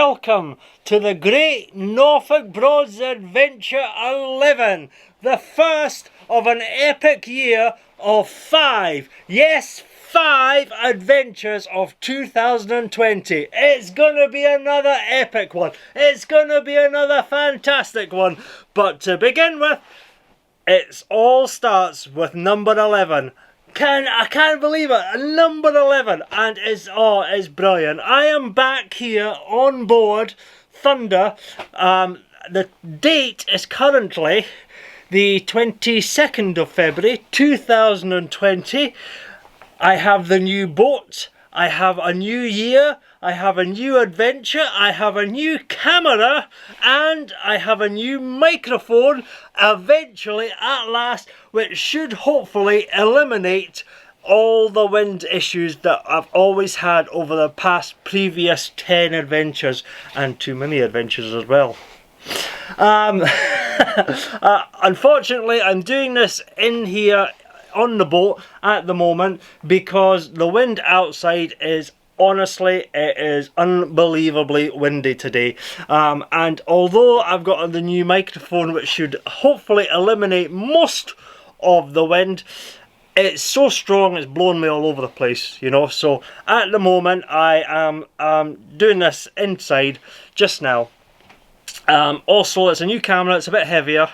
welcome to the Great Norfolk Broads Adventure 11, the first of an epic year of 5, yes, 5 adventures of 2020. It's gonna be another epic one. It's gonna be another fantastic one. But to begin with, it all starts with number 11. I can't believe it, number 11, and it's brilliant. I am back here on board Thunder. The date is currently the 22nd of February 2020. I have the new boat, I have a new year, I have a new adventure, I have a new camera, and I have a new microphone eventually at last, which should hopefully eliminate all the wind issues that I've always had over the past previous 10 adventures, and too many adventures as well. Unfortunately, I'm doing this in here on the boat at the moment because the wind outside is, honestly, it is unbelievably windy today, and although I've got the new microphone which should hopefully eliminate most of the wind, it's so strong it's blowing me all over the place, you know. So at the moment I am doing this inside just now. Also, it's a new camera, it's a bit heavier,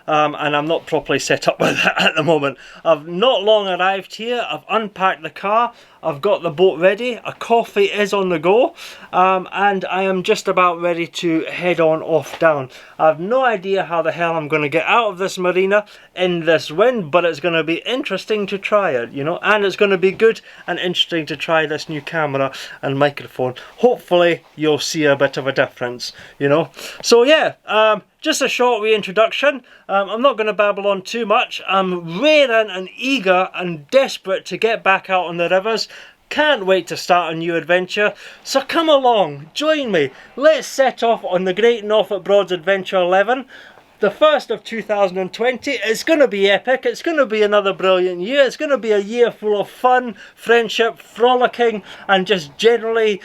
and I'm not properly set up with it at the moment. I've not long arrived here, I've unpacked the car, I've got the boat ready, a coffee is on the go, and I am just about ready to head on off down. I've no idea how the hell I'm going to get out of this marina in this wind, but it's going to be interesting to try it, you know, and it's going to be good and interesting to try this new camera and microphone. Hopefully you'll see a bit of a difference, you know. So yeah, just a short reintroduction. I'm not going to babble on too much. I'm raring and eager and desperate to get back out on the rivers. Can't wait to start a new adventure. So come along, join me. Let's set off on the Great Norfolk Broads Adventure 11. The first of 2020. It's going to be epic. It's going to be another brilliant year. It's going to be a year full of fun, friendship, frolicking, and just generally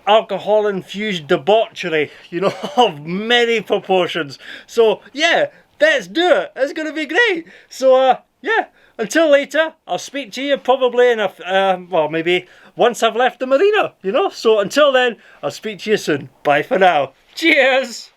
alcohol-infused debauchery, you know, of many proportions. So yeah, let's do it. It's going to be great. So yeah, until later, I'll speak to you probably in well, maybe once I've left the marina, you know. So until then, I'll speak to you soon. Bye for now. Cheers.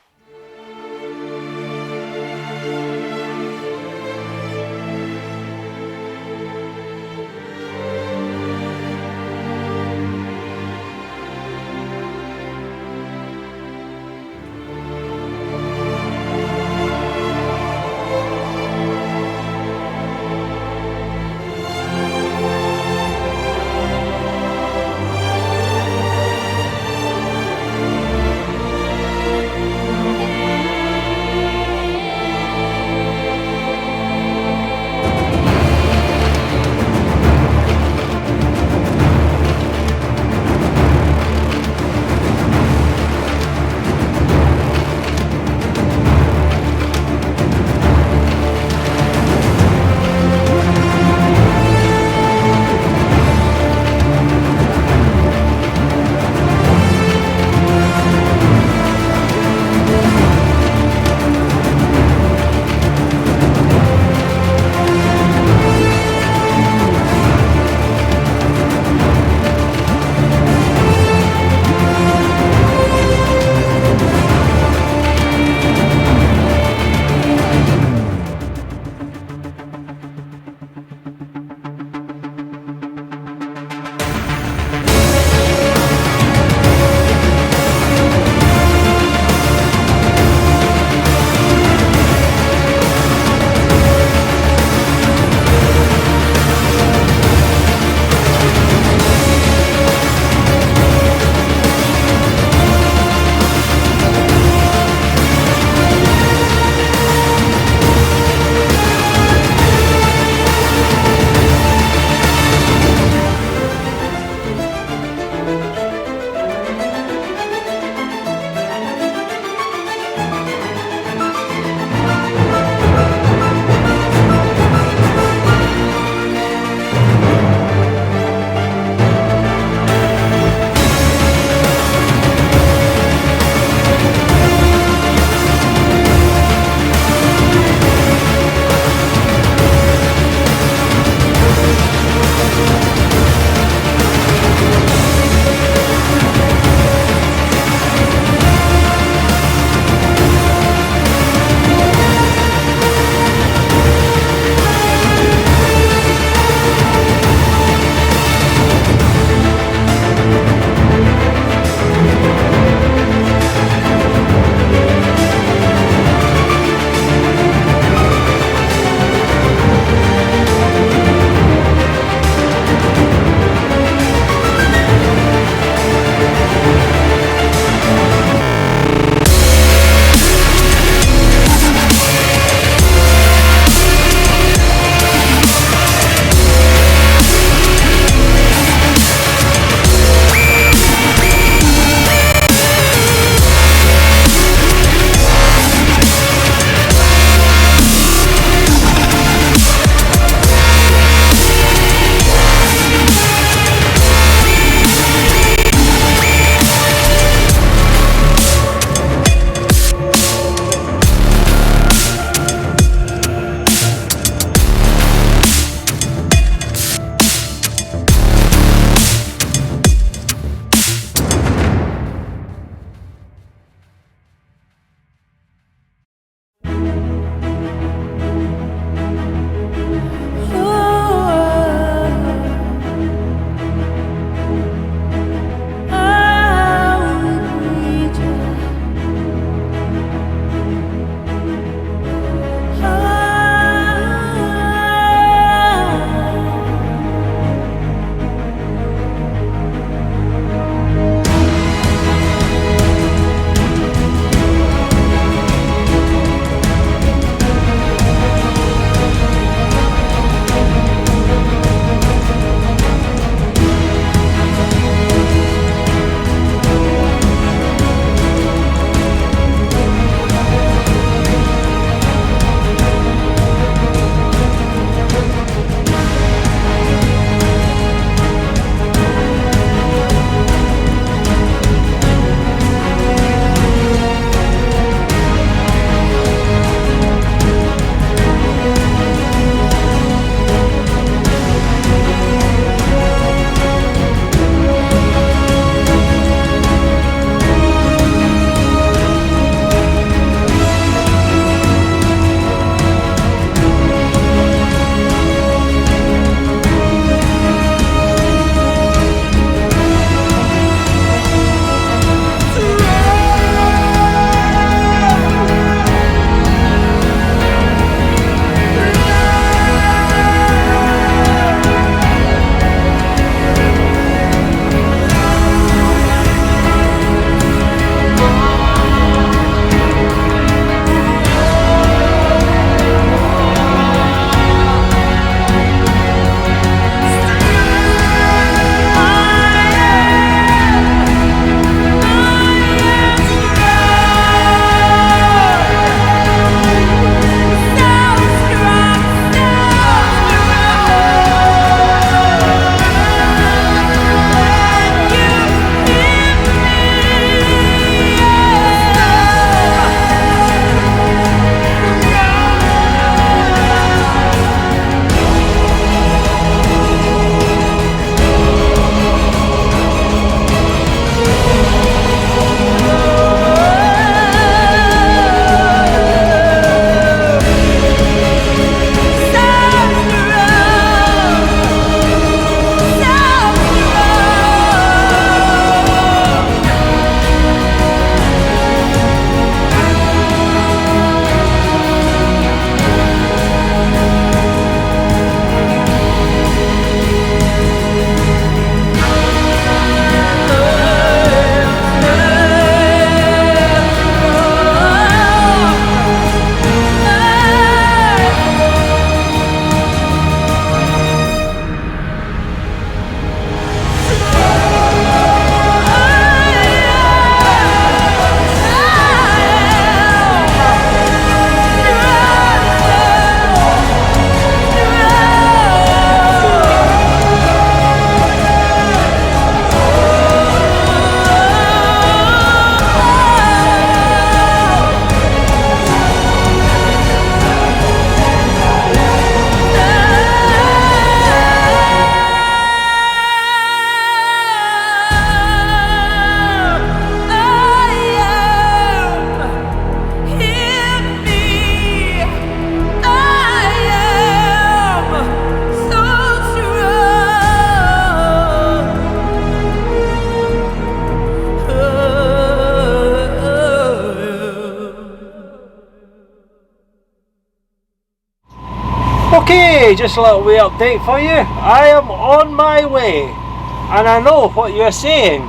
Okay, just a little wee update for you. I am on my way, and I know what you're saying.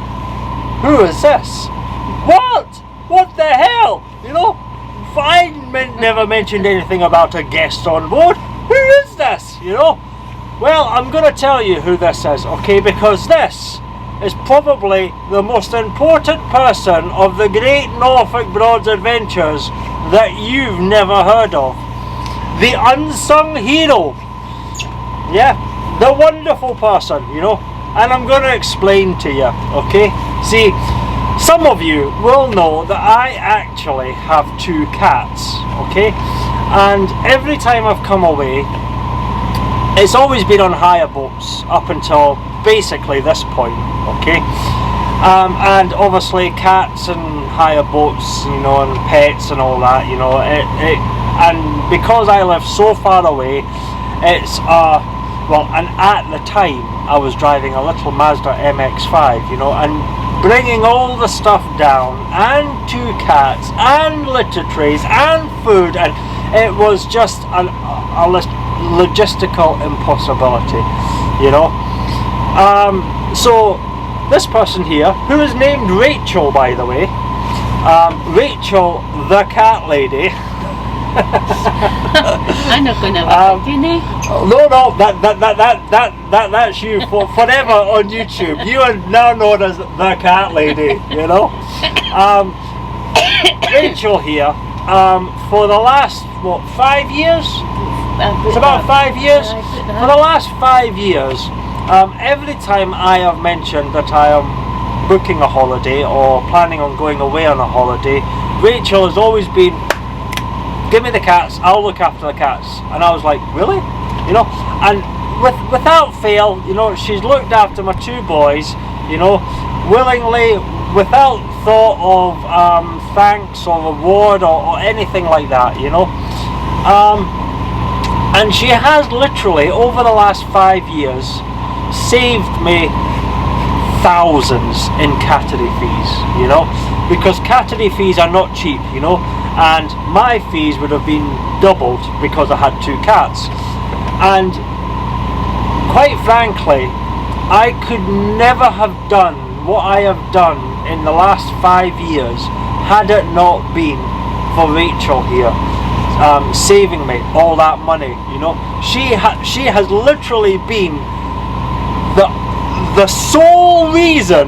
Who is this? What? What the hell? You know, I never mentioned anything about a guest on board. Who is this? You know? Well, I'm going to tell you who this is, okay? Because this is probably the most important person of the great Norfolk Broads adventures that you've never heard of. The unsung hero. Yeah, the wonderful person, you know. And I'm going to explain to you, okay? See, some of you will know that I actually have 2 cats, okay? And every time I've come away, it's always been on hire boats up until basically this point, okay? And obviously cats and hire boats, you know, and pets and all that, you know, and because I live so far away, it's well, and at the time I was driving a little Mazda MX-5, you know, and bringing all the stuff down, and 2 cats, and litter trays, and food, and it was just a logistical impossibility, you know. So this person here, who is named Rachel, by the way, Rachel the cat lady. I'm not gonna no, that's you forever on YouTube. You are now known as the cat lady, you know. Rachel here, for the last, what, 5 years? It's about 5 years. For the last 5 years, every time I have mentioned that I am booking a holiday or planning on going away on a holiday, Rachel has always been, give me the cats, I'll look after the cats. And I was like, really? You know, and without fail, you know, she's looked after my 2 boys, you know, willingly, without thought of thanks or reward or anything like that, you know. And she has literally, over the last 5 years, saved me thousands in cattery fees, you know, because cattery fees are not cheap, you know, and my fees would have been doubled because I had 2 cats. And quite frankly, I could never have done what I have done in the last 5 years had it not been for Rachel here, saving me all that money, you know. She has literally been the sole reason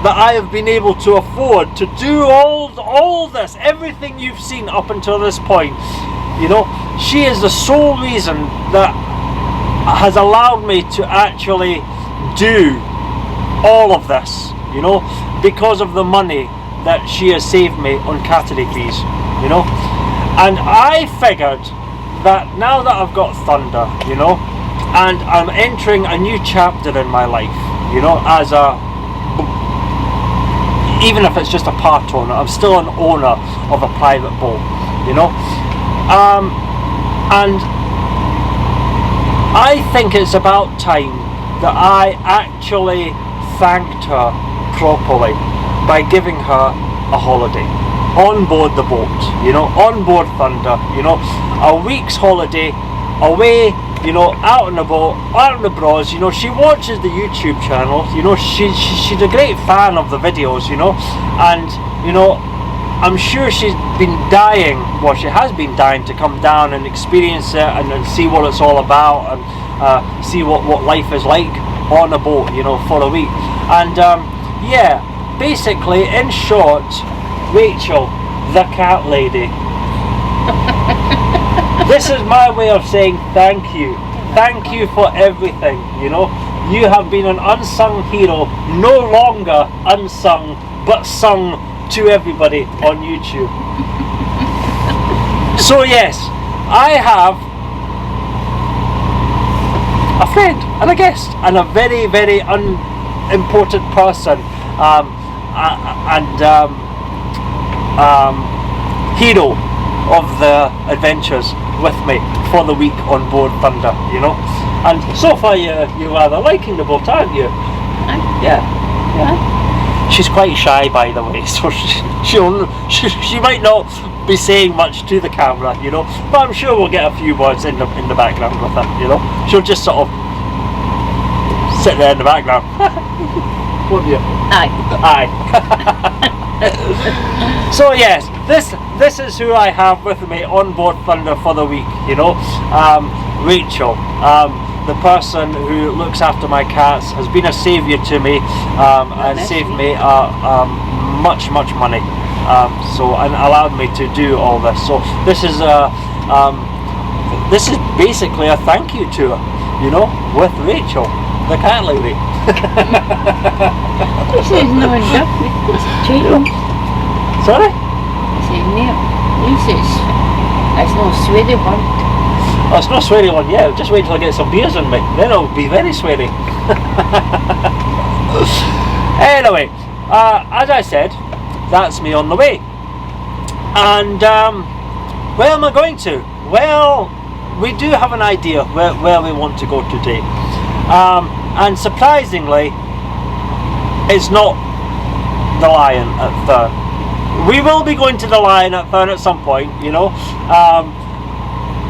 that I have been able to afford to do all this, everything you've seen up until this point, you know. She is the sole reason that has allowed me to actually do all of this, you know, because of the money that she has saved me on cattery fees, you know. And I figured that now that I've got Thunder, you know, and I'm entering a new chapter in my life, you know, as a, even if it's just a part owner, I'm still an owner of a private boat, you know. And I think it's about time that I actually thanked her properly by giving her a holiday on board the boat, you know, on board Thunder, you know, a week's holiday away, you know, out on the boat, out on the Broads. You know, she watches the YouTube channel, you know, she's a great fan of the videos, you know, and, you know, I'm sure she's been dying, well, she has been dying to come down and experience it and see what it's all about, and see what life is like on a boat, you know, for a week. And yeah, basically, in short, Rachel, the cat lady. This is my way of saying thank you. Thank you for everything, you know. You have been an unsung hero, no longer unsung, but sung to everybody on YouTube. So yes, I have a friend and a guest and a very, very unimportant person hero of the adventures with me for the week on board Thunder, you know. And so far you're rather liking the boat, aren't you? Yeah. She's quite shy, by the way, so she might not be saying much to the camera, you know, but I'm sure we'll get a few words in the background with her, you know. She'll just sort of sit there in the background. Won't you? Aye. Aye. So yes, this is who I have with me on board Thunder for the week, you know. Rachel, the person who looks after my cats, has been a saviour to me, and saved me much money, so, and allowed me to do all this. So this is basically a thank you to her, you know, with Rachel, the cat lady. This is no enough. It's cheating. Sorry? It's no sweaty one. Oh, it's not sweaty one yet. Just wait till I get some beers in me. Then it'll be very sweaty. Anyway, as I said, that's me on the way. And where am I going to? Well, we do have an idea where we want to go today. And surprisingly, it's not the Lion at Thurn. We will be going to the Lion at Thurn at some point, you know.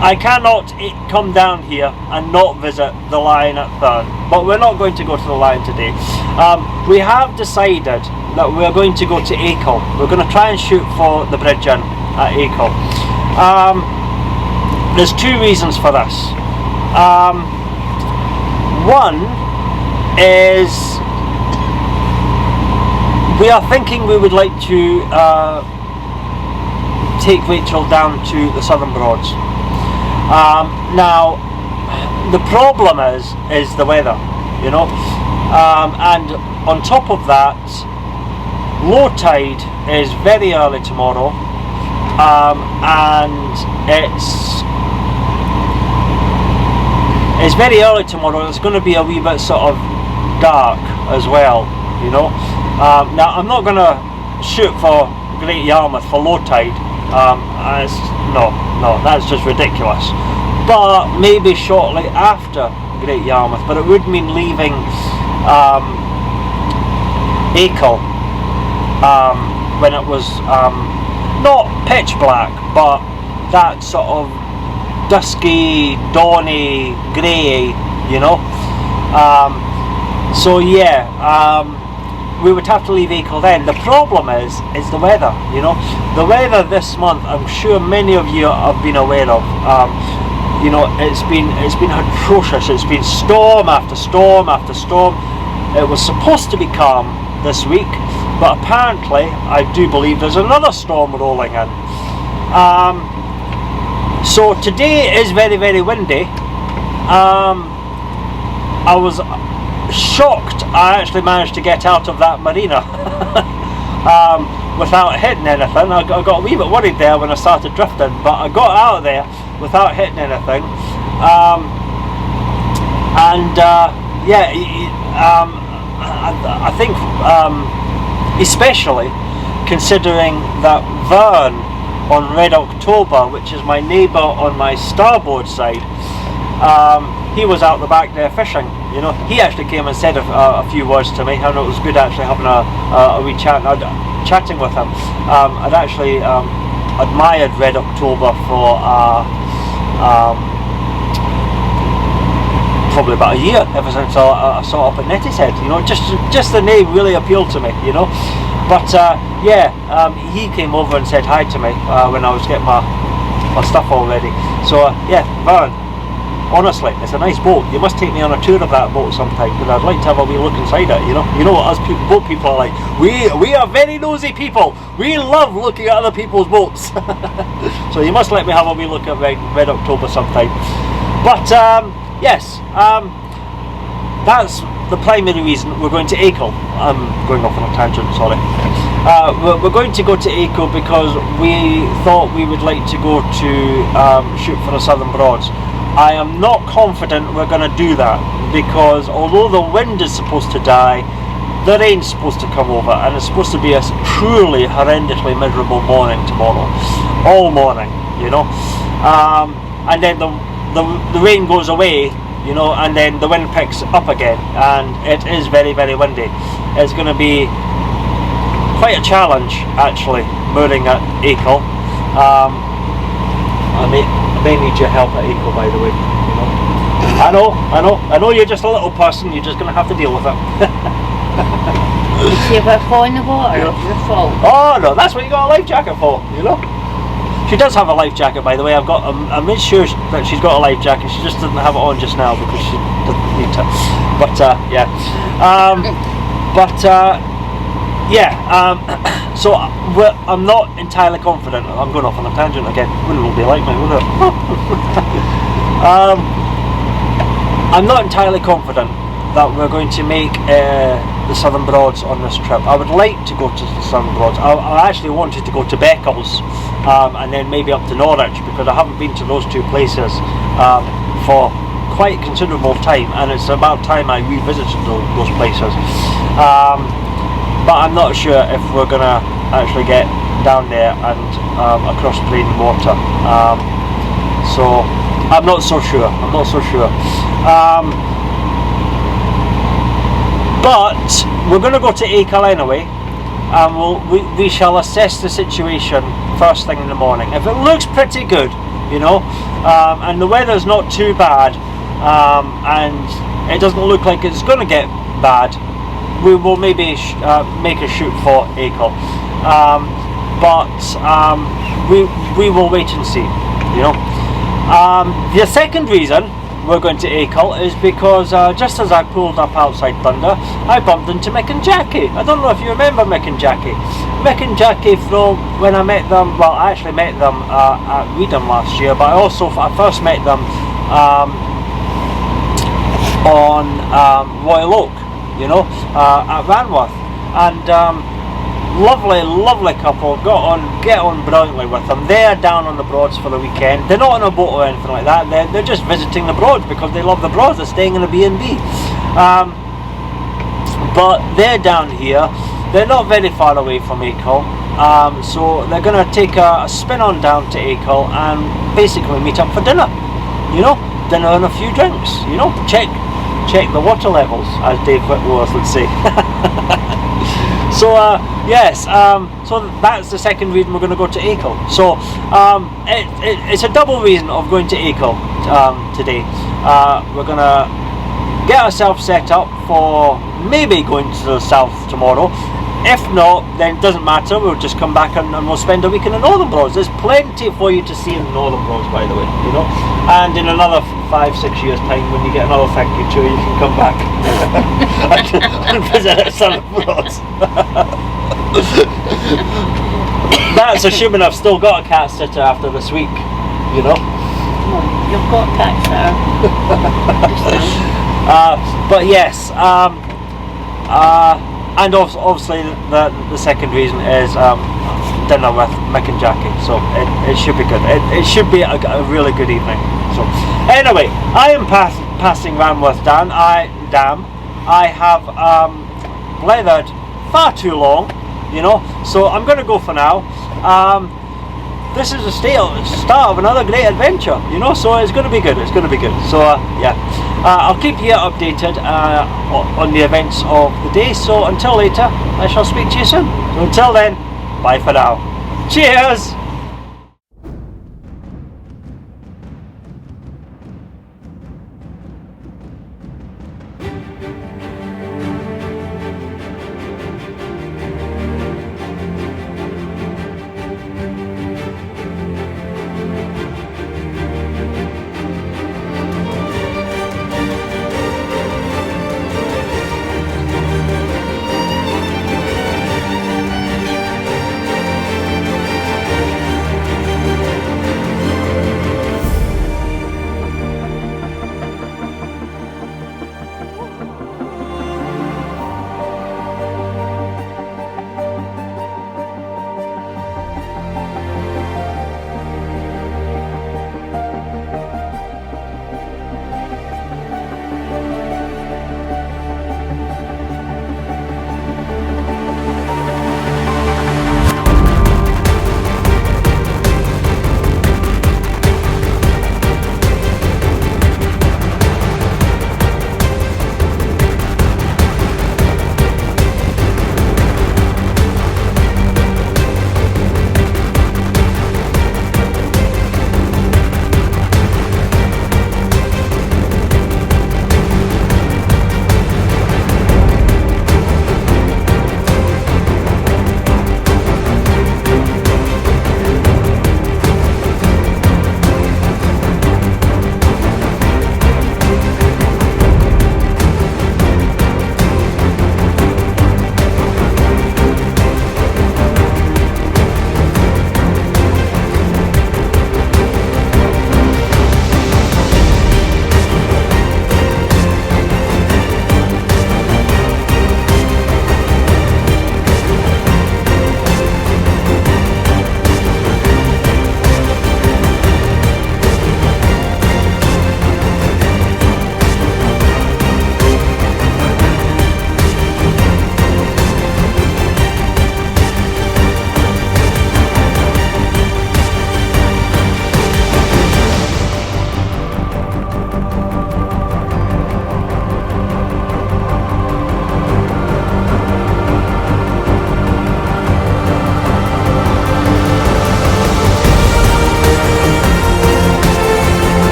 I cannot come down here and not visit the Lion at Thurn, but we're not going to go to the Lion today. We have decided that we're going to go to Acle. We're going to try and shoot for the Bridge Inn at Acle. There's two reasons for this. One is we are thinking we would like to take Rachel down to the Southern Broads. Now, the problem is the weather, you know, and on top of that, low tide is very early tomorrow, and it's very early tomorrow. It's going to be a wee bit sort of dark as well, you know. Now, I'm not going to shoot for Great Yarmouth for low tide. No, that's just ridiculous. But maybe shortly after Great Yarmouth. But it would mean leaving Acle when it was not pitch black, but that sort of dusky, dawny, grey, you know. So yeah, we would have to leave Acle then. The problem is the weather, you know. The weather this month, I'm sure many of you have been aware of. You know, it's been atrocious. It's been storm after storm after storm. It was supposed to be calm this week, but apparently I do believe there's another storm rolling in. So today is very windy. I was shocked I actually managed to get out of that marina without hitting anything. I got a wee bit worried there when I started drifting, but I got out of there without hitting anything. Yeah, I think especially considering that Vern on Red October, which is my neighbour on my starboard side, he was out the back there fishing, you know. He actually came and said a few words to me, and it was good actually having a wee chat, chatting with him. I'd actually admired Red October for probably about a year, ever since I saw it up at Nettyshead, you know. Just the name really appealed to me, you know. But yeah, he came over and said hi to me when I was getting my stuff all ready. So yeah, Vern, honestly, it's a nice boat. You must take me on a tour of that boat sometime, because I'd like to have a wee look inside it, you know. You know what us boat people are like. We are very nosy people. We love looking at other people's boats. So you must let me have a wee look at Red October sometime. But yes, that's the primary reason we're going to Acle. I'm going off on a tangent, sorry. We're going to go to Acle because we thought we would like to go to shoot for the Southern Broads. I am not confident we're going to do that, because although the wind is supposed to die, the rain's supposed to come over, and it's supposed to be a truly horrendously miserable morning tomorrow, all morning, you know. And then the rain goes away, you know, and then the wind picks up again, and it is very windy. It's going to be quite a challenge actually mooring at Acle. I may need your help at Acle, by the way. You know. I know. You're just a little person. You're just going to have to deal with it. You see if I fall in the water, it's your fault. Oh no, that's what you got a life jacket for. You know. She does have a life jacket, by the way. I made sure that she's got a life jacket. She just doesn't have it on just now because she doesn't need to. But yeah. So I'm not entirely confident. I'm going off on a tangent again. Wouldn't it be like me, would it? I'm not entirely confident that we're going to make the Southern Broads on this trip. I would like to go to the Southern Broads. I actually wanted to go to Beccles and then maybe up to Norwich, because I haven't been to those two places for quite considerable time, and it's about time I revisited those places. But I'm not sure if we're going to actually get down there and across plain water. So I'm not so sure. But we're going to go to Acle anyway, and we shall assess the situation first thing in the morning. If it looks pretty good, you know, and the weather's not too bad, and it doesn't look like it's going to get bad, we will maybe make a shoot for Acle. But we will wait and see, you know. The second reason we're going to Acle is because just as I pulled up outside Thunder, I bumped into Mick and Jackie. I don't know if you remember Mick and Jackie. Mick and Jackie from when I met them, well, I actually met them at Reedham last year, but I first met them on Royal Oak, you know, at Ranworth. And lovely couple, get on brilliantly with them. They're down on the Broads for the weekend. They're not on a boat or anything like that. They're just visiting the Broads because they love the Broads. They're staying in a B&B. But they're down here. They're not very far away from Acle. So they're going to take a spin on down to Acle and basically meet up for dinner. You know, dinner and a few drinks. You know, check the water levels, as Dave Whitworth would say. So yes, so that's the second reason we're going to go to Acle. So it's a double reason of going to Acle today. We're going to get ourselves set up for maybe going to the south tomorrow. If not, then it doesn't matter. We'll just come back and we'll spend a week in the Northern Broads. There's plenty for you to see in the Northern Broads, by the way, you know. And in another 5-6 years' time, when you get another thank you tour, you can come back and visit at Southern Broads. That's assuming I've still got a cat sitter after this week, you know. You've got cats there. But yes, and obviously the second reason is dinner with Mick and Jackie, so it should be good. It should be a really good evening. So anyway, I am passing Ranworth Dam. I have leathered far too long, you know, so I'm going to go for now. This is the start of another great adventure, you know, so it's going to be good. So yeah, I'll keep you updated on the events of the day. So until later, I shall speak to you soon. So until then, bye for now. Cheers.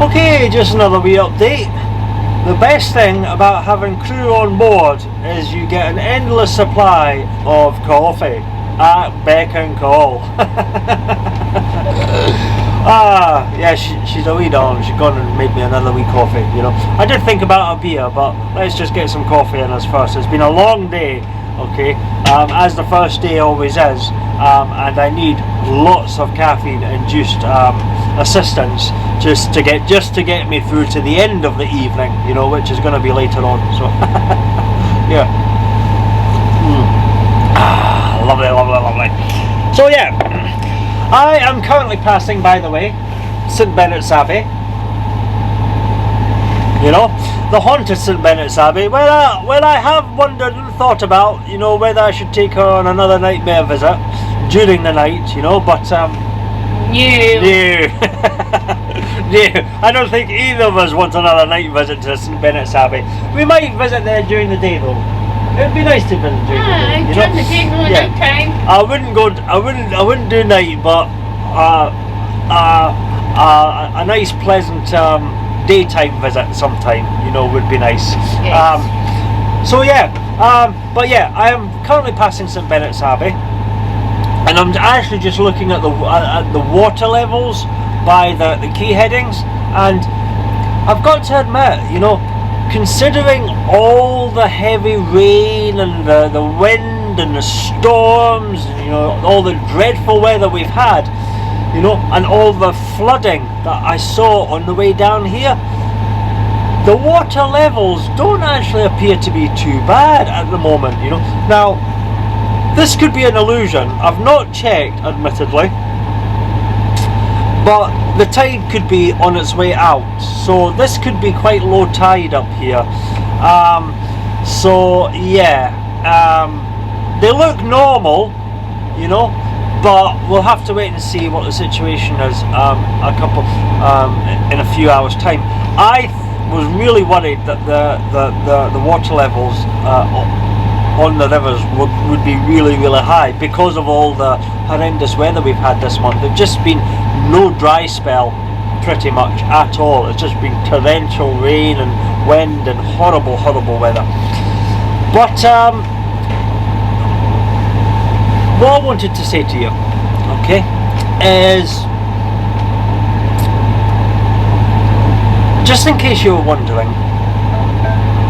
Okay, just another wee update. The best thing about having crew on board is you get an endless supply of coffee at beck and call. Yeah, she's a wee darling. She's gone and made me another wee coffee, you know. I did think about a beer, but let's just get some coffee in us first. It's been a long day, okay, as the first day always is, and I need lots of caffeine-induced assistance just to get me through to the end of the evening, you know, which is going to be later on. So, yeah. Lovely, lovely, lovely. So yeah, I am currently passing, by the way, St Benet's Abbey. You know, the haunted St Benet's Abbey, where I have wondered and thought about, you know, whether I should take her on another nightmare visit during the night, you know, but no. I don't think either of us want another night visit to St Benet's Abbey. We might visit there during the day though. It'd be nice to visit during the day. You during the day, no night time. I wouldn't do night, but a nice pleasant daytime visit sometime, you know, would be nice. Yes. So yeah, but yeah, I am currently passing St Benet's Abbey, and I'm actually just looking at the water levels by the key headings, and I've got to admit, you know, considering all the heavy rain and the wind and the storms, you know, all the dreadful weather we've had, you know, and all the flooding that I saw on the way down here, the water levels don't actually appear to be too bad at the moment, you know. Now, this could be an illusion. I've not checked, admittedly, but the tide could be on its way out, so this could be quite low tide up here. So yeah, they look normal, you know, but we'll have to wait and see what the situation is in a few hours' time. I was really worried that the water levels on the rivers would be really, really high because of all the horrendous weather we've had this month. There's just been no dry spell pretty much at all. It's just been torrential rain and wind and horrible, horrible weather. But what I wanted to say to you, okay, is just in case you were wondering,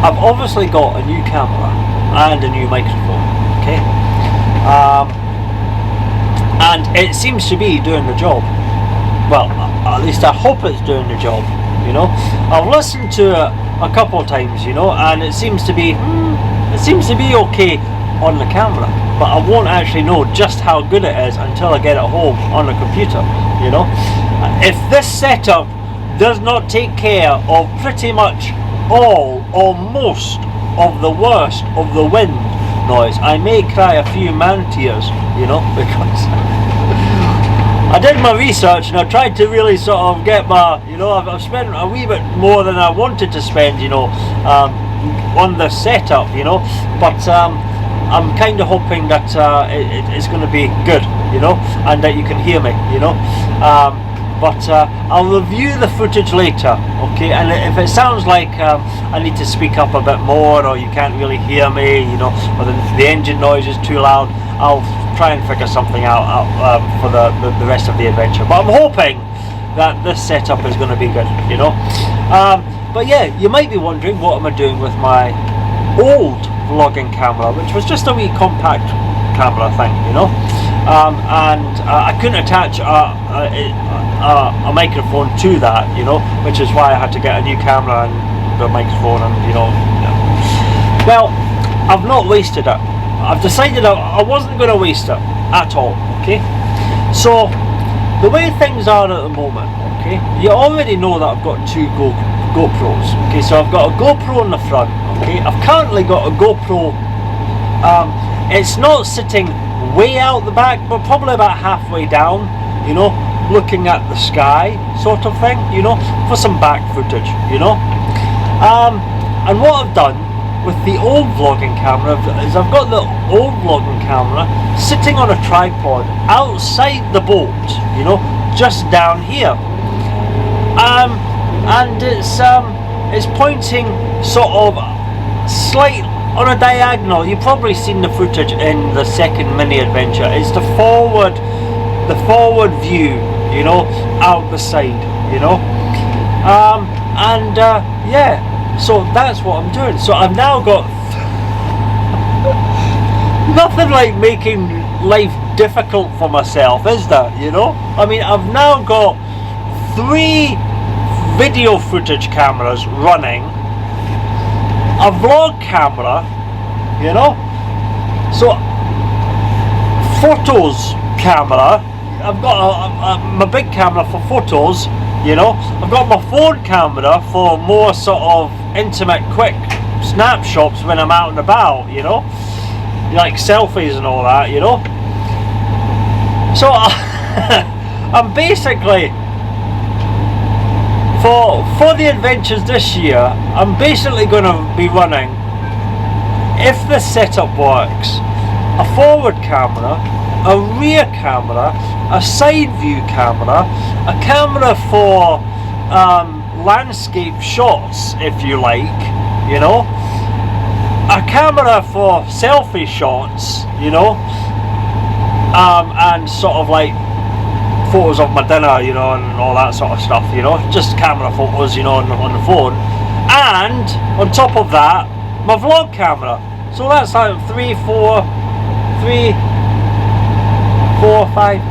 I've obviously got a new camera and a new microphone, okay, and it seems to be doing the job. Well, at least I hope it's doing the job, you know. I've listened to it a couple of times, you know, and it seems to be okay on the camera, but I won't actually know just how good it is until I get it home on the computer, you know. If this setup does not take care of pretty much all or most of the worst of the wind noise, I may cry a few man tears, you know, because I did my research and I tried to really sort of get my, you know, I've spent a wee bit more than I wanted to spend, you know, on the setup, you know, but I'm kind of hoping that it's going to be good, you know, and that you can hear me, you know. But I'll review the footage later, okay, and if it sounds like I need to speak up a bit more, or you can't really hear me, you know, or the engine noise is too loud, I'll try and figure something out for the rest of the adventure. But I'm hoping that this setup is going to be good, you know. But yeah, you might be wondering, what am I doing with my old vlogging camera, which was just a wee compact camera thing, you know. And I couldn't attach a microphone to that, you know, which is why I had to get a new camera and the microphone, and you know. Well, I've not wasted it. I've decided I wasn't going to waste it at all, okay. So the way things are at the moment, okay, you already know that I've got two GoPros, okay. So I've got a GoPro in the front, okay. I've currently got a GoPro, it's not sitting way out the back, but probably about halfway down, you know, looking at the sky sort of thing, you know, for some back footage, you know. And what I've done with the old vlogging camera is I've got the old vlogging camera sitting on a tripod outside the boat, you know, just down here. and it's pointing sort of slight on a diagonal. You've probably seen the footage in the second mini adventure. It's the forward view, you know, out the side, you know. Yeah, so that's what I'm doing. So I've now got nothing like making life difficult for myself, is there? You know, I mean, I've now got 3 video footage cameras running, a vlog camera, you know, so photos camera. I've got my big camera for photos, you know. I've got my phone camera for more sort of intimate, quick snapshots when I'm out and about, you know, like selfies and all that, you know. So I'm basically, for the adventures this year, I'm basically going to be running, if the setup works, a forward camera, a rear camera, a side view camera, a camera for landscape shots, if you like, you know, a camera for selfie shots, you know, and sort of like photos of my dinner, you know, and all that sort of stuff, you know, just camera photos, you know, on the phone, and on top of that, my vlog camera. So that's like 3, 4, 5.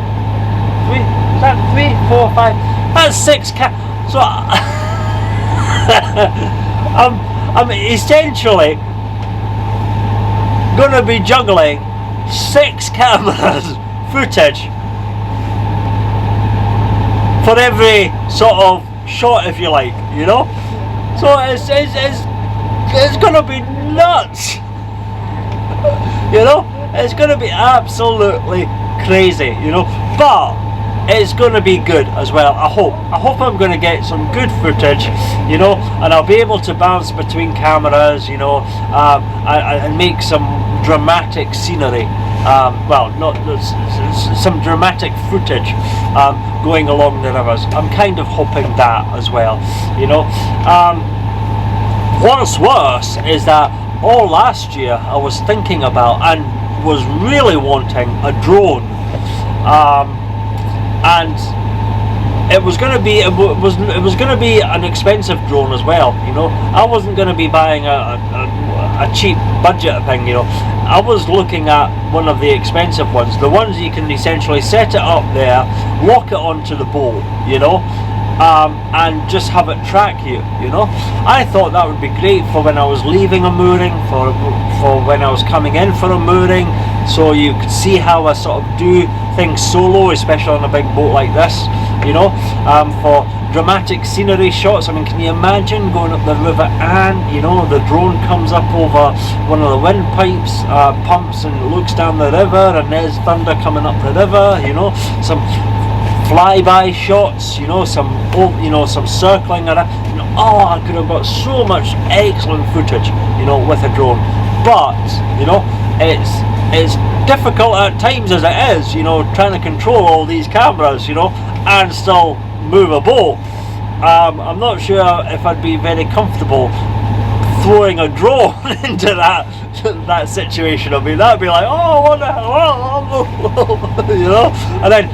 Is that 3, 4, 5? That's 6 so I'm essentially gonna be juggling 6 cameras footage for every sort of shot, if you like, you know. So it's gonna be nuts, you know. It's gonna be absolutely crazy, you know, but it's gonna be good as well. I hope I'm gonna get some good footage, you know, and I'll be able to bounce between cameras, you know, and make some dramatic scenery, well, not some dramatic footage going along the rivers. I'm kind of hoping that as well, you know. What's worse is that all last year I was thinking about and was really wanting a drone, and it was going to be an expensive drone as well, you know. I wasn't going to be buying a cheap budget thing, you know. I was looking at one of the expensive ones, the ones you can essentially set it up there, lock it onto the boat, you know, and just have it track you, you know. I thought that would be great for when I was leaving a mooring, for when I was coming in for a mooring, so you could see how I sort of do things solo, especially on a big boat like this, you know, for dramatic scenery shots. I mean, can you imagine going up the river and, you know, the drone comes up over one of the windpipes, pumps, and looks down the river, and there's thunder coming up the river, you know, some flyby shots, you know, some circling around, you know. Oh, I could have got so much excellent footage, you know, with a drone. But, you know, it's difficult at times as it is, you know, trying to control all these cameras, you know, and still move a boat. I'm not sure if I'd be very comfortable throwing a drone into that situation. I mean, that'd be like, oh, what the hell, you know, and then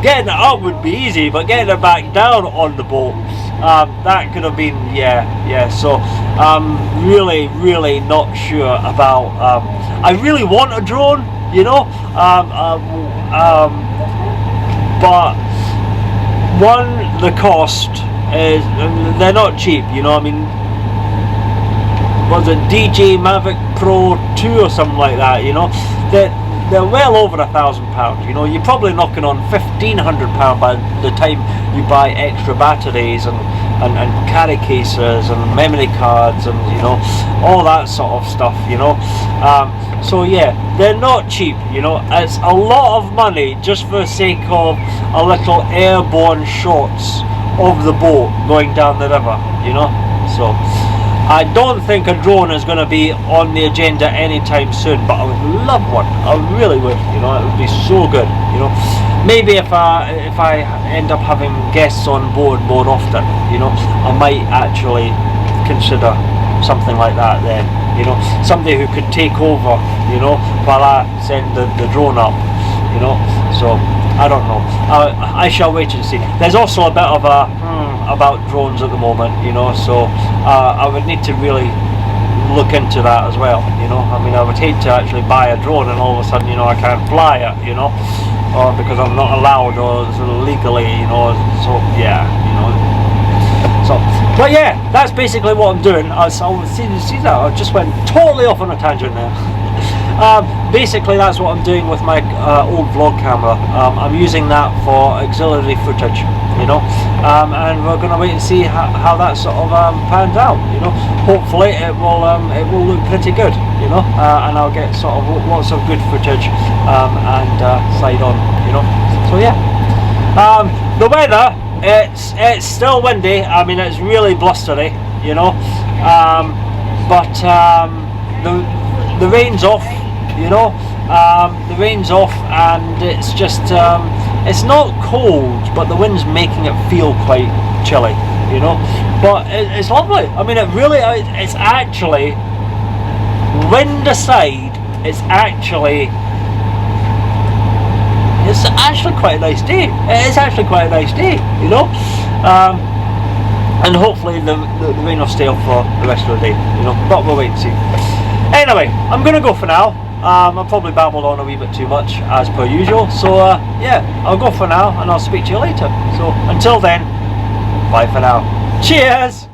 getting it up would be easy, but getting it back down on the boat, that could have been, yeah. So I'm really not sure about. I really want a drone, you know, but one, the cost is, they're not cheap, you know. I mean, was it DJ Mavic Pro 2 or something like that, you know, they're well over £1,000, you know. You're probably knocking on £1,500 by the time you buy extra batteries and carry cases and memory cards and, you know, all that sort of stuff, you know. So yeah, they're not cheap, you know. It's a lot of money just for the sake of a little airborne shots of the boat going down the river, you know. So I don't think a drone is going to be on the agenda anytime soon, but I would love one. I really would, you know. It would be so good, you know. maybe if I end up having guests on board more often, you know, I might actually consider something like that then, you know, somebody who could take over, you know, while I send the drone up, you know. So I don't know. I shall wait and see. There's also a bit of a about drones at the moment, you know, so I would need to really look into that as well, you know. I mean, I would hate to actually buy a drone and all of a sudden, you know, I can't fly it, you know, or because I'm not allowed or sort of legally, you know. So yeah, you know. So, but yeah, that's basically what I'm doing. See that? I just went totally off on a tangent there. Basically, that's what I'm doing with my old vlog camera. I'm using that for auxiliary footage, you know, and we're going to wait and see how that sort of pans out, you know. Hopefully, it will look pretty good, you know, and I'll get sort of lots of good footage and side on, you know. So yeah, the weather. It's still windy. I mean, it's really blustery, you know, but the rain's off, you know. The rain's off, and it's just it's not cold, but the wind's making it feel quite chilly, you know. But it's lovely. I mean, it's actually, wind aside, it's actually quite a nice day. It is actually quite a nice day, you know. And hopefully the rain will stay off for the rest of the day, you know. But we'll wait and see. Anyway, I'm gonna go for now. I've probably babbled on a wee bit too much as per usual. So yeah, I'll go for now, and I'll speak to you later. So until then, bye for now. Cheers.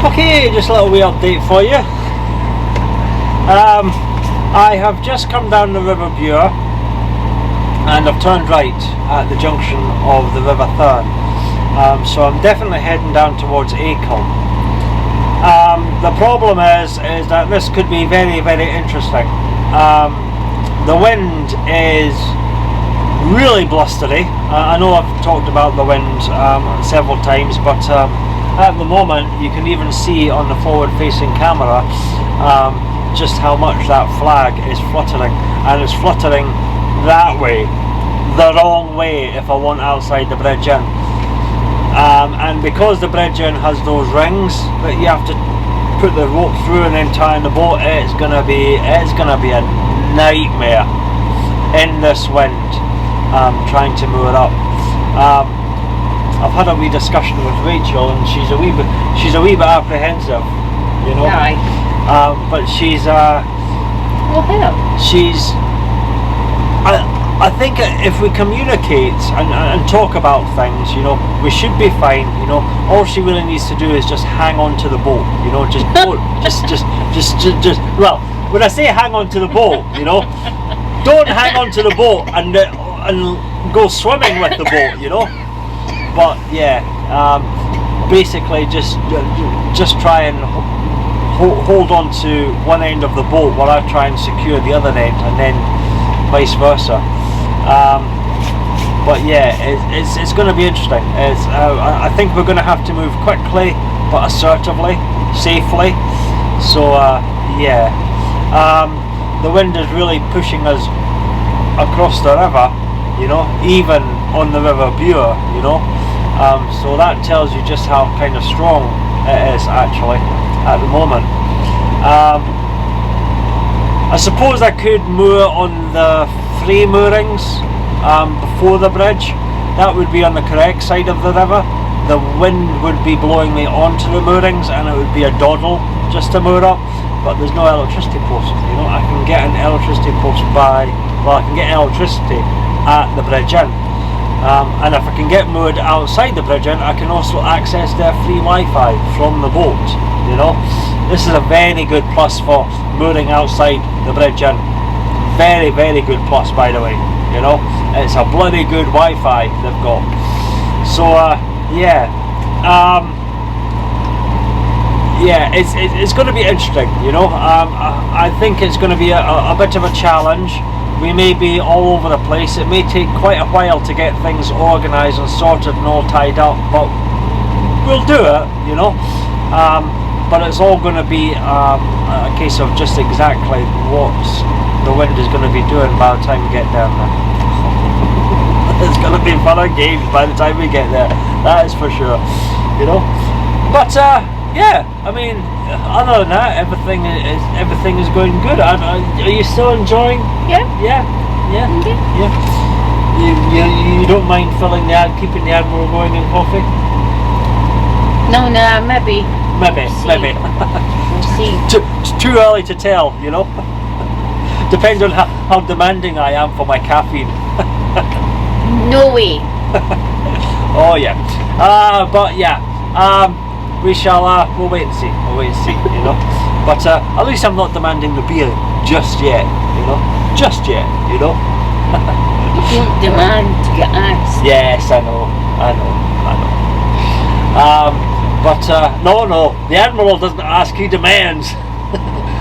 Okay, just a little wee update for you. I have just come down the River Bure and I've turned right at the junction of the River Thurn. So I'm definitely heading down towards Acle. The problem is that this could be very, very interesting. The wind is really blustery. I know I've talked about the wind several times, but at the moment you can even see on the forward-facing camera just how much that flag is fluttering, and it's fluttering that way, the wrong way if I want outside the bridge in. And because the bridge in has those rings that you have to put the rope through and then tie in the boat, it's gonna be a nightmare in this wind. Trying to moor up. I've had a wee discussion with Rachel, and she's a wee bit apprehensive, you know. Right. But she's Well, I think if we communicate and talk about things, you know, we should be fine. You know, all she really needs to do is just hang on to the boat. You know, just well, when I say hang on to the boat, you know, don't hang on to the boat and go swimming with the boat, you know. But yeah, basically just try and hold on to one end of the boat while I try and secure the other end, and then vice versa. But yeah, it's going to be interesting. I think we're going to have to move quickly but assertively, safely. So yeah, the wind is really pushing us across the river, you know, even on the River Bure, you know. So that tells you just how kind of strong it is actually at the moment. I suppose I could moor on the free moorings before the bridge. That would be on the correct side of the river. The wind would be blowing me onto the moorings, and it would be a doddle just to moor up. But there's no electricity post, you know. I can get an electricity post I can get electricity at the bridge in, and if I can get moored outside the bridge in, I can also access their free Wi-Fi from the boat, you know. This is a very good plus for mooring outside the bridge in. Very, very good plus, by the way, you know. It's a bloody good Wi-Fi they've got. So yeah, yeah, it's going to be interesting, you know. I think it's going to be a bit of a challenge. We may be all over the place. It may take quite a while to get things organised and sorted and all tied up, but we'll do it, you know. But it's all going to be a case of just exactly what the wind is going to be doing by the time we get down there. It's going to be fun and games by the time we get there, that is for sure, you know. But yeah, I mean, other than that, everything is going good. Are you still enjoying? yeah. Yeah. You don't mind keeping the Admiral going in coffee? No, maybe. Maybe. We'll see. Too early to tell, you know. Depends on how demanding I am for my caffeine. No way. Oh yeah. But yeah. We shall. We'll wait and see. You know. But at least I'm not demanding the beer just yet. You know. Just yet. You know. You don't demand to get asked. Yes, I know. But no, the Admiral doesn't ask, he demands.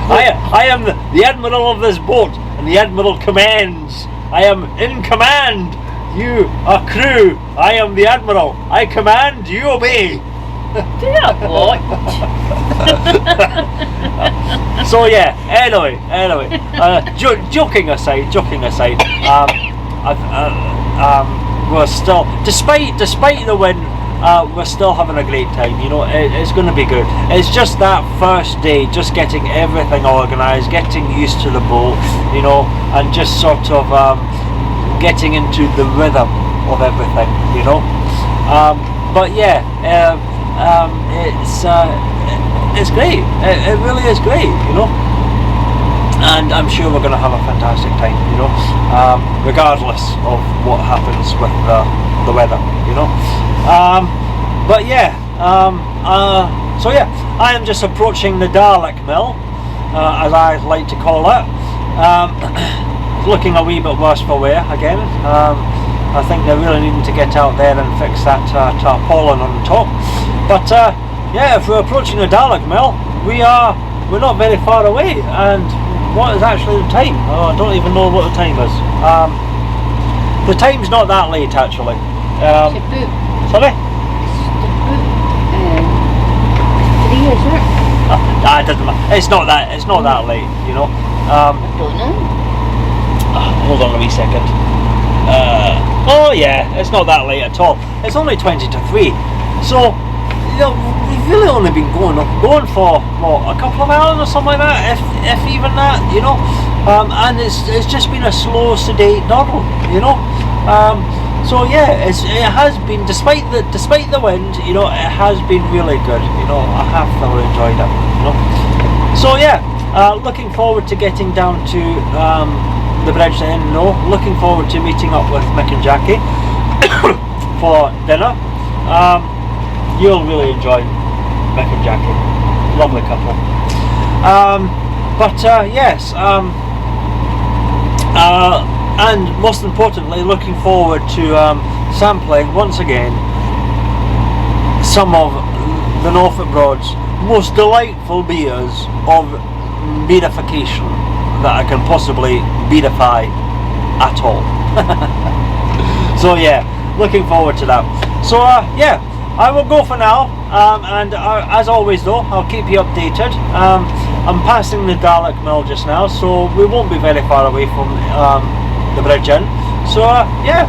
I am the Admiral of this boat, and the Admiral commands. I am in command. You are crew. I am the Admiral. I command, you obey. Yeah, what? So yeah, anyway, joking aside, we're still, despite the win, we're still having a great time, you know. It's going to be good. It's just that first day, just getting everything organised, getting used to the boat, you know, and just sort of getting into the rhythm of everything, you know. But yeah, it's great. It really is great, you know. And I'm sure we're going to have a fantastic time, you know, regardless of what happens with the weather, you know. But yeah, So yeah, I am just approaching the Dalek Mill, as I like to call it. Looking a wee bit worse for wear again. I think they're really needing to get out there and fix that tarpaulin on the top. But yeah, if we're approaching the Dalek Mill, we're not very far away. And what is actually the time? Oh, I don't even know what the time is. The time's not that late actually. Sorry? Three, is it? It doesn't matter. It's not that late, you know. I don't know. Hold on a wee second. Oh yeah, it's not that late at all. It's only 20 to 3. So, you know, we've really only been going for what, a couple of hours or something like that, if even that, you know. And it's just been a slow, sedate novel, you know. So yeah, it has been, despite the wind, you know, it has been really good. You know, I have thoroughly enjoyed it. You know. So yeah, looking forward to getting down to the bridge in No. Looking forward to meeting up with Mick and Jackie for dinner. You'll really enjoy Mick and Jackie. Lovely couple. But yes. And most importantly, looking forward to sampling once again some of the Norfolk Broads' most delightful beers of beerification that I can possibly beerify at all. So yeah, looking forward to that. So yeah, I will go for now, and as always though, I'll keep you updated. I'm passing the Dalek Mill just now, so we won't be very far away from the bridge in. So yeah,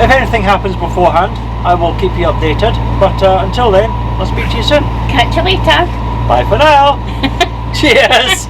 if anything happens beforehand, I will keep you updated. But until then, I'll speak to you soon. Catch you later. Bye for now. Cheers.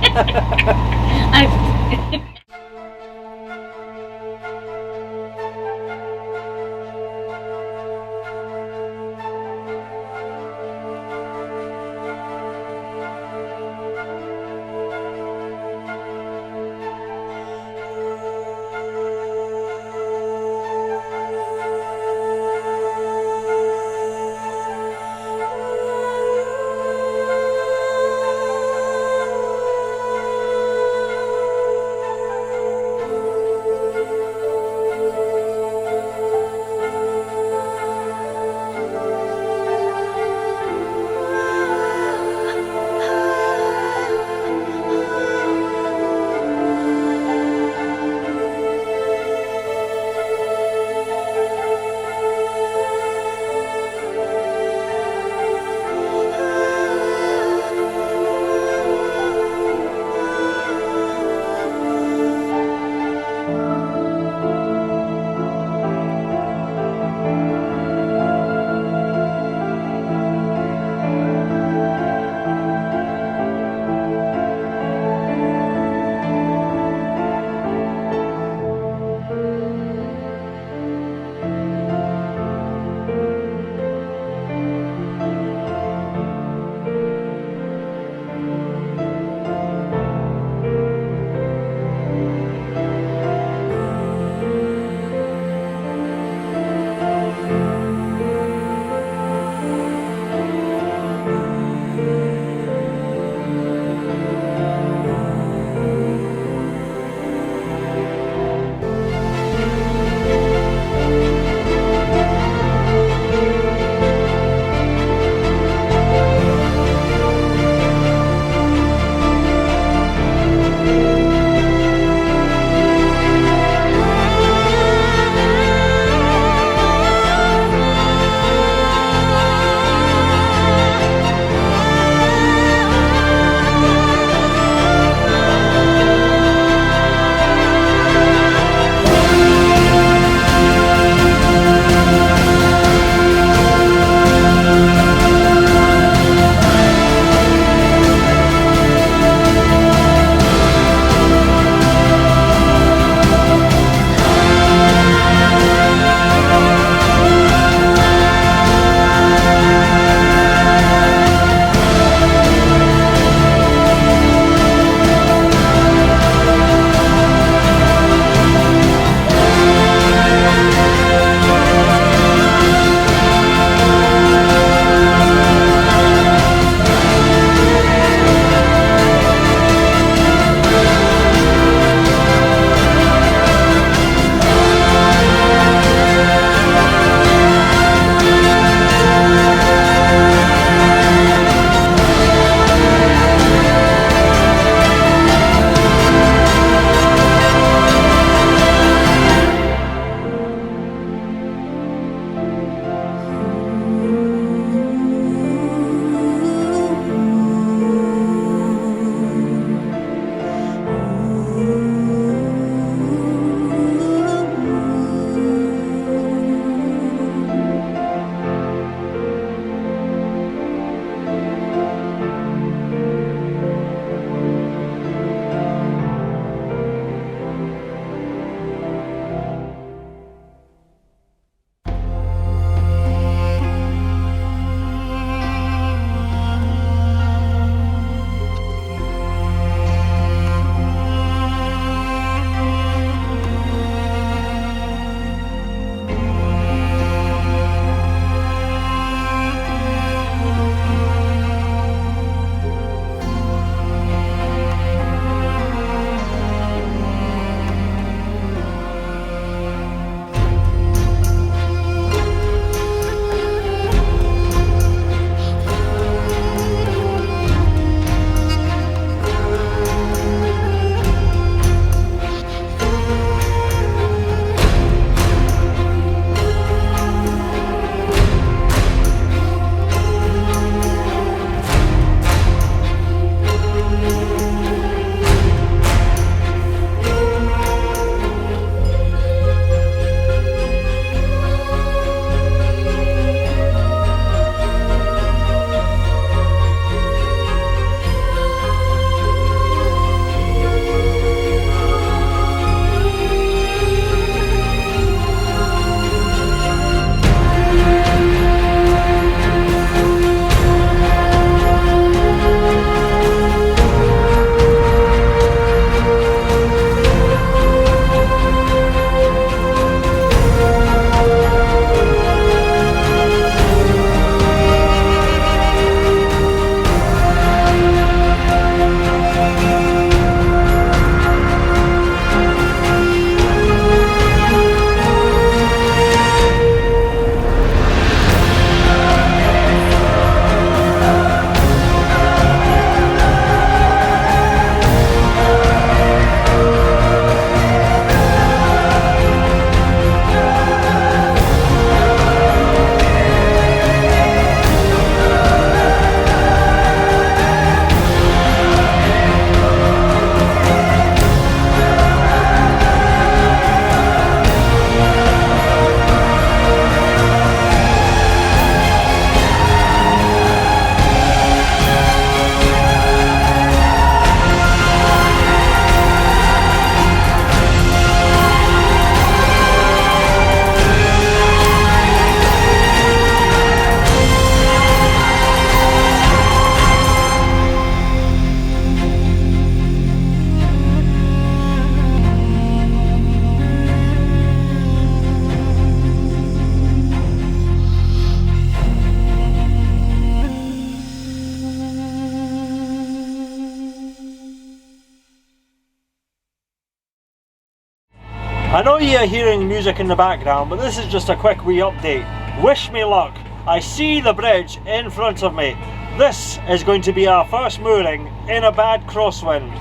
I know you're hearing music in the background, but this is just a quick wee update. Wish me luck. I see the bridge in front of me. This is going to be our first mooring in a bad crosswind.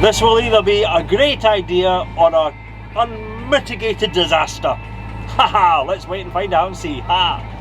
This will either be a great idea or a unmitigated disaster. Haha, let's wait and find out and see. Ha!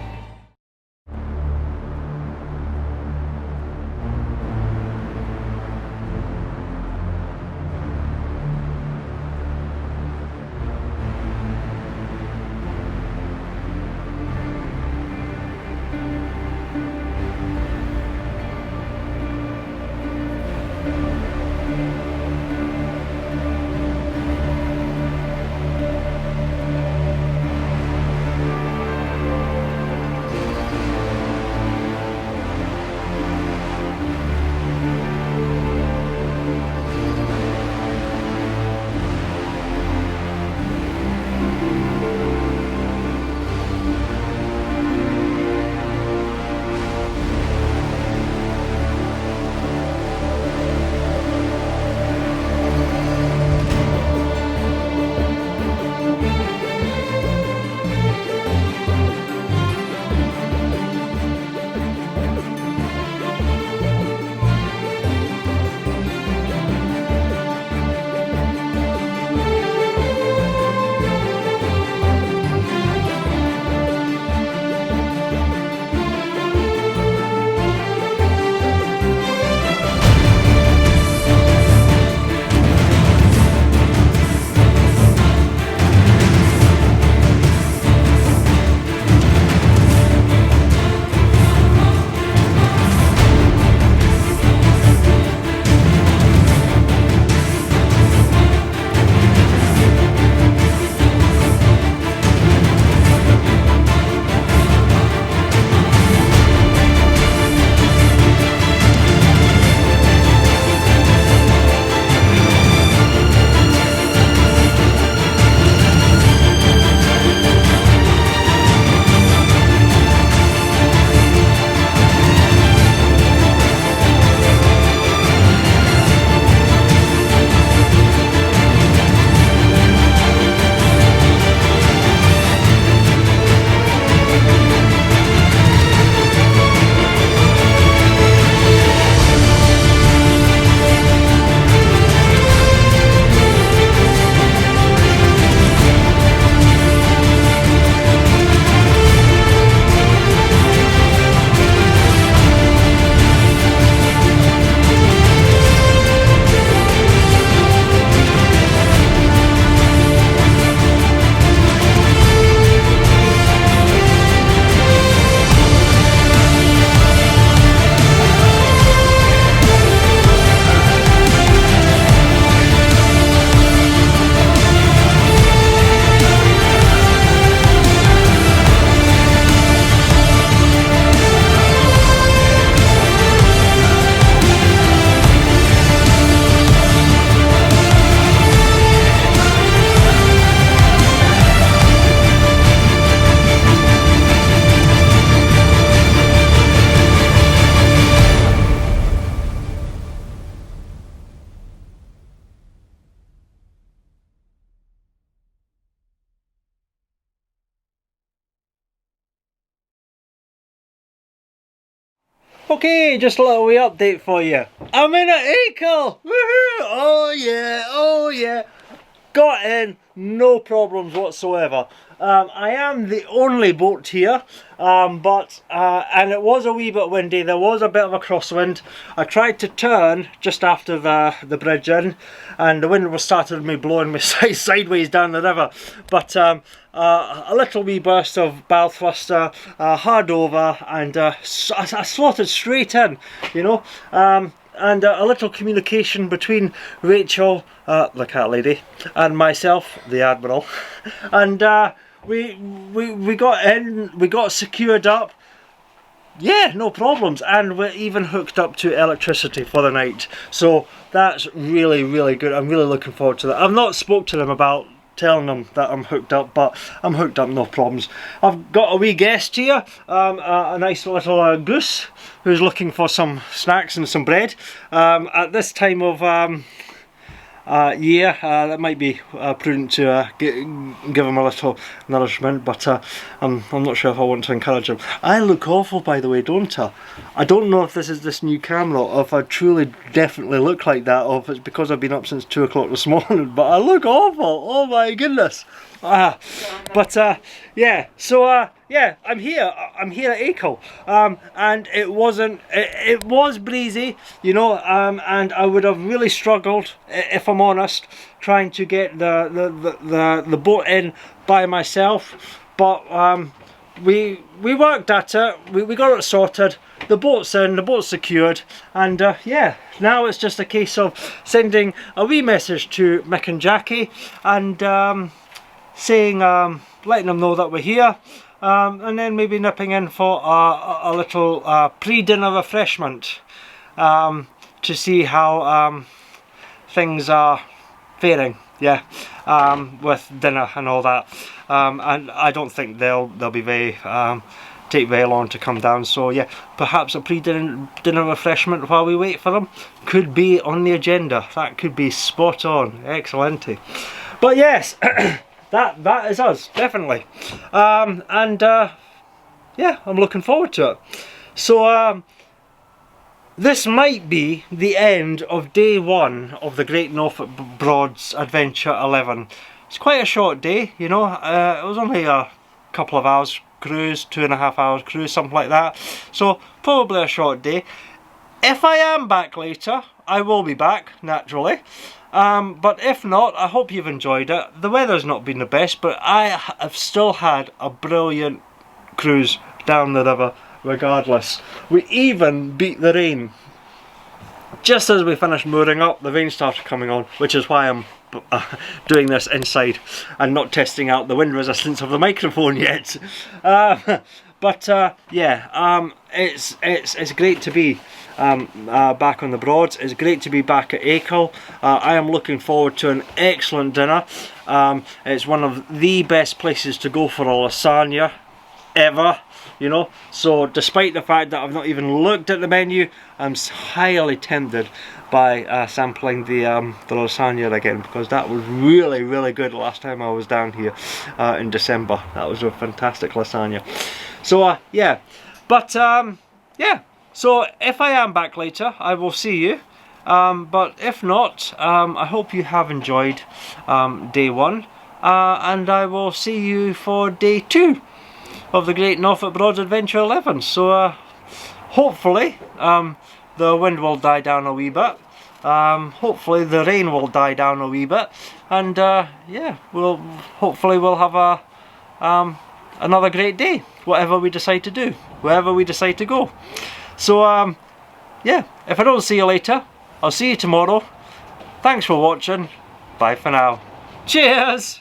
Okay, just a little wee update for you. I'm in at Acle! Woohoo! Oh yeah, oh yeah. Got in, no problems whatsoever. I am the only boat here, and it was a wee bit windy. There was a bit of a crosswind. I tried to turn just after the bridge in, and the wind was started me blowing me sideways down the river. But a little wee burst of bow thruster, hard over, and I slotted straight in, you know. And a little communication between Rachel, the cat lady, and myself, the Admiral, and we got in, we got secured up. Yeah, no problems, and we're even hooked up to electricity for the night. So that's really, really good. I'm really looking forward to that. I've not spoke to them about telling them that I'm hooked up, but I'm hooked up, no problems. I've got a wee guest here, a nice little goose who's looking for some snacks and some bread. At this time of year, that might be prudent to give him a little nourishment, but I'm not sure if I want to encourage him. I look awful, by the way, don't I? I don't know if this is this new camera, or if I truly definitely look like that, or if it's because I've been up since 2 o'clock this morning, but I look awful, oh my goodness. Yeah, so yeah, I'm here at Acle, and it was breezy, you know, and I would have really struggled, if I'm honest, trying to get the boat in by myself, but we worked at it, we got it sorted, the boat's in, the boat's secured, and yeah, now it's just a case of sending a wee message to Mick and Jackie, and saying, letting them know that we're here, and then maybe nipping in for a little pre-dinner refreshment, to see how things are faring, yeah, with dinner and all that, and I don't think they'll be very take very long to come down, so yeah, perhaps a pre-dinner refreshment while we wait for them could be on the agenda. That could be spot on, excellent. But yes, that is us, definitely, and yeah, I'm looking forward to it. So this might be the end of day 1 of the Great Norfolk Broads Adventure 11. It's quite a short day, you know, it was only a couple of hours cruise, 2.5 hours cruise, something like that, so probably a short day. If I am back later, I will be back, naturally. But if not, I hope you've enjoyed it. The weather's not been the best, but I have still had a brilliant cruise down the river regardless. We even beat the rain. Just as we finished mooring up, the rain started coming on, which is why I'm doing this inside and not testing out the wind resistance of the microphone yet. But yeah, it's great to be back on the Broads. It's great to be back at Acle. I am looking forward to an excellent dinner. It's one of the best places to go for a lasagna ever, you know, so despite the fact that I've not even looked at the menu, I'm highly tempted by sampling the lasagna again, because that was really good the last time I was down here in December. That was a fantastic lasagna. So yeah, but yeah, so if I am back later, I will see you, but if not, I hope you have enjoyed day 1, and I will see you for day 2 of the Great Norfolk Broads Adventure 11. So hopefully the wind will die down a wee bit, hopefully the rain will die down a wee bit, and yeah, hopefully we'll have a another great day, whatever we decide to do, wherever we decide to go. So yeah, if I don't see you later, I'll see you tomorrow. Thanks for watching, bye for now, cheers!